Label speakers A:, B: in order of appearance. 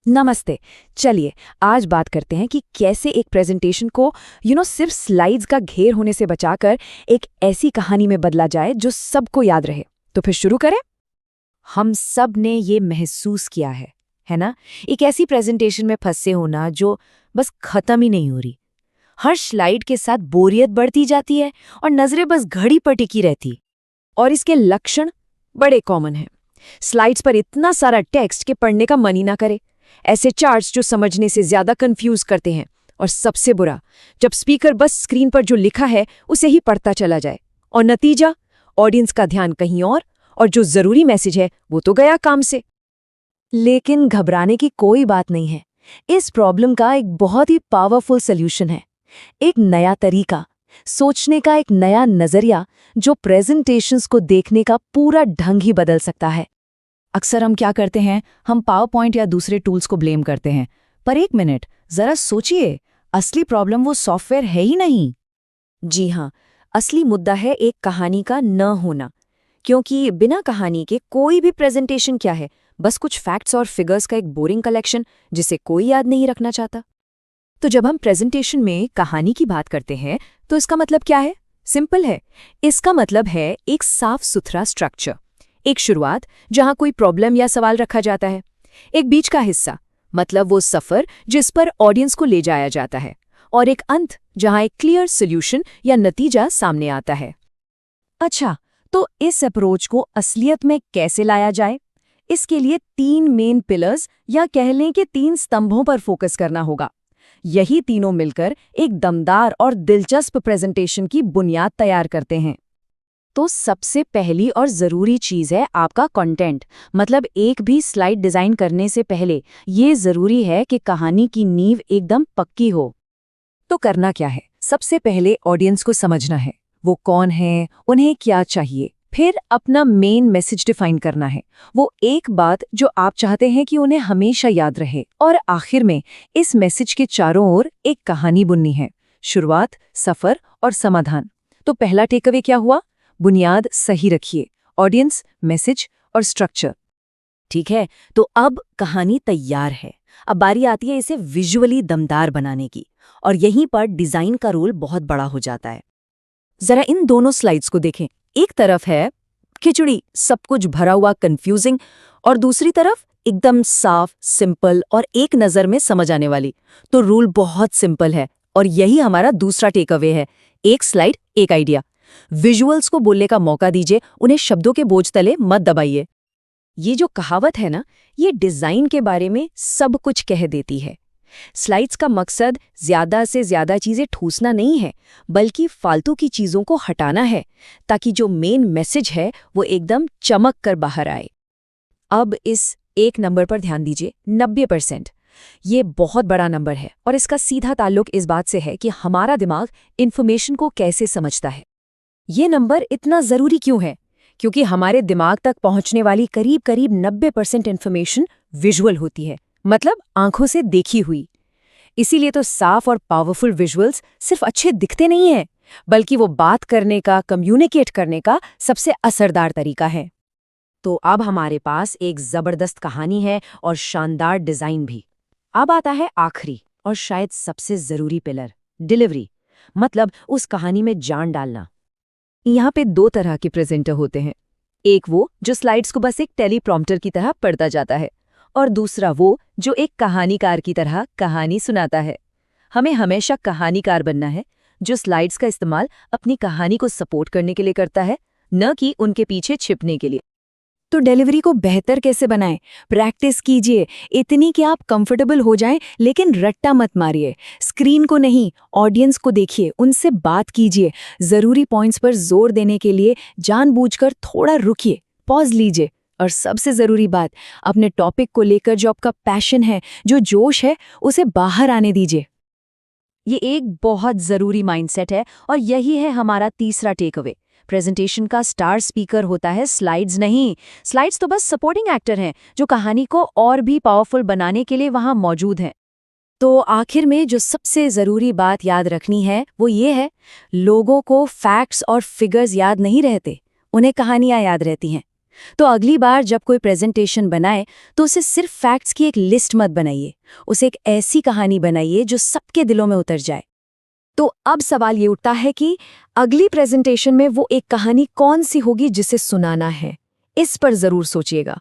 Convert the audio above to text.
A: नमस्ते। चलिए आज बात करते हैं कि कैसे एक प्रेजेंटेशन को सिर्फ स्लाइड्स का घेर होने से बचाकर एक ऐसी कहानी में बदला जाए जो सबको याद रहे। तो फिर शुरू करें। हम सब ने ये महसूस किया है ना? एक ऐसी प्रेजेंटेशन में फंसे होना जो बस खत्म ही नहीं हो रही। हर स्लाइड के साथ बोरियत बढ़ती जाती है और नजरें बस घड़ी पर टिकी रहती। और इसके लक्षण बड़े कॉमन हैं। स्लाइड्स पर इतना सारा टेक्स्ट कि पढ़ने का मन ही ना करे। ऐसे चार्ट्स जो समझने से ज्यादा कंफ्यूज करते हैं। और सबसे बुरा, जब स्पीकर बस स्क्रीन पर जो लिखा है उसे ही पढ़ता चला जाए और नतीजा, ऑडियंस का ध्यान कहीं और जो जरूरी मैसेज है वो तो गया काम से। लेकिन घबराने की कोई बात नहीं है। इस प्रॉब्लम का एक बहुत ही पावरफुल सॉल्यूशन है। एक नया तरीका, सोचने का एक नया नजरिया जो प्रेजेंटेशंस को देखने का पूरा ढंग ही बदल सकता है। अक्सर हम क्या करते हैं, हम पावर पॉइंट या दूसरे टूल्स को ब्लेम करते हैं। पर एक मिनट, जरा सोचिए, असली प्रॉब्लम वो सॉफ्टवेयर है ही नहीं। जी हाँ, असली मुद्दा है एक कहानी का न होना। क्योंकि बिना कहानी के कोई भी प्रेजेंटेशन क्या है, बस कुछ फैक्ट्स और फिगर्स का एक बोरिंग कलेक्शन जिसे कोई याद नहीं रखना चाहता। तो जब हम प्रेजेंटेशन में कहानी की बात करते हैं तो इसका मतलब क्या है? सिंपल है। इसका मतलब है एक साफ सुथरा स्ट्रक्चर, एक शुरुआत जहां कोई प्रॉब्लम या सवाल रखा जाता है, एक बीच का हिस्सा मतलब वो सफर जिस पर ऑडियंस को ले जाया जाता है, और एक अंत जहां एक क्लियर सॉल्यूशन या नतीजा सामने आता है। अच्छा, तो इस अप्रोच को असलियत में कैसे लाया जाए? इसके लिए 3 मेन पिलर्स या कह लें कि 3 स्तंभों पर फोकस करना होगा। यही तीनों मिलकर एक दमदार और दिलचस्प प्रेजेंटेशन की बुनियाद तैयार करते हैं। तो सबसे पहली और ज़रूरी चीज़ है आपका कंटेंट। मतलब एक भी स्लाइड डिज़ाइन करने से पहले ये ज़रूरी है कि कहानी की नींव एकदम पक्की हो। तो करना क्या है? सबसे पहले ऑडियंस को समझना है, वो कौन है, उन्हें क्या चाहिए। फिर अपना मेन मैसेज डिफाइन करना है, वो एक बात जो आप चाहते हैं कि उन्हें हमेशा याद रहे। और आखिर में इस मैसेज के चारों ओर एक कहानी बुननी है, शुरुआत, सफ़र और समाधान। तो पहला टेकअवे क्या हुआ? बुनियाद सही रखिए, ऑडियंस, मैसेज और स्ट्रक्चर। ठीक है, तो अब कहानी तैयार है। अब बारी आती है इसे विजुअली दमदार बनाने की, और यहीं पर डिजाइन का रोल बहुत बड़ा हो जाता है। जरा इन दोनों स्लाइड्स को देखें। एक तरफ है खिचड़ी, सब कुछ भरा हुआ कंफ्यूजिंग, और दूसरी तरफ एकदम साफ, सिंपल और एक नजर में समझ आने वाली। तो रूल बहुत सिंपल है, और यही हमारा दूसरा टेकअवे है। एक स्लाइड, एक आइडिया। विजुअल्स को बोलने का मौका दीजिए, उन्हें शब्दों के बोझ तले मत दबाइए। ये जो कहावत है ना, ये डिजाइन के बारे में सब कुछ कह देती है। स्लाइड्स का मकसद ज्यादा से ज्यादा चीजें ठूसना नहीं है, बल्कि फालतू की चीजों को हटाना है, ताकि जो मेन मैसेज है वो एकदम चमक कर बाहर आए। अब इस एक नंबर पर ध्यान दीजिए, 90%। ये बहुत बड़ा नंबर है, और इसका सीधा ताल्लुक इस बात से है कि हमारा दिमाग इन्फॉर्मेशन को कैसे समझता है। ये नंबर इतना जरूरी क्यों है? क्योंकि हमारे दिमाग तक पहुंचने वाली करीब करीब 90% इन्फॉर्मेशन विजुअल होती है, मतलब आंखों से देखी हुई। इसीलिए तो साफ और पावरफुल विजुअल्स सिर्फ अच्छे दिखते नहीं हैं, बल्कि वो बात करने का, कम्युनिकेट करने का सबसे असरदार तरीका है। तो अब हमारे पास एक जबरदस्त कहानी है और शानदार डिजाइन भी। अब आता है आखिरी और शायद सबसे जरूरी पिलर, डिलीवरी, मतलब उस कहानी में जान डालना। यहाँ पे 2 तरह के प्रेजेंटर होते हैं। एक वो जो स्लाइड्स को बस एक टेलीप्रॉम्प्टर की तरह पढ़ता जाता है, और दूसरा वो जो एक कहानीकार की तरह कहानी सुनाता है। हमें हमेशा कहानीकार बनना है, जो स्लाइड्स का इस्तेमाल अपनी कहानी को सपोर्ट करने के लिए करता है, न कि उनके पीछे छिपने के लिए। तो डिलीवरी को बेहतर कैसे बनाएं? प्रैक्टिस कीजिए, इतनी कि आप कंफर्टेबल हो जाएं, लेकिन रट्टा मत मारिए। स्क्रीन को नहीं, ऑडियंस को देखिए, उनसे बात कीजिए। जरूरी पॉइंट्स पर जोर देने के लिए जानबूझकर थोड़ा रुकिए, पॉज लीजिए। और सबसे जरूरी बात, अपने टॉपिक को लेकर जो आपका पैशन है, जो जोश है, उसे बाहर आने दीजिए। ये एक बहुत जरूरी माइंडसेट है, और यही है हमारा तीसरा टेकअवे। प्रेजेंटेशन का स्टार स्पीकर होता है स्लाइड्स नहीं। स्लाइड्स तो बस सपोर्टिंग एक्टर हैं, जो कहानी को और भी पावरफुल बनाने के लिए वहां मौजूद हैं। तो आखिर में जो सबसे ज़रूरी बात याद रखनी है वो ये है, लोगों को फैक्ट्स और फिगर्स याद नहीं रहते, उन्हें कहानियाँ याद रहती हैं।
B: तो अगली बार जब कोई प्रेजेंटेशन बनाए तो उसे सिर्फ फैक्ट्स की एक लिस्ट मत बनाइए, उसे एक ऐसी कहानी बनाइए जो सबके दिलों में उतर जाए।
A: तो अब सवाल ये उठता है कि अगली प्रेजेंटेशन में वो एक कहानी कौन सी होगी जिसे सुनाना है। इस पर जरूर सोचिएगा।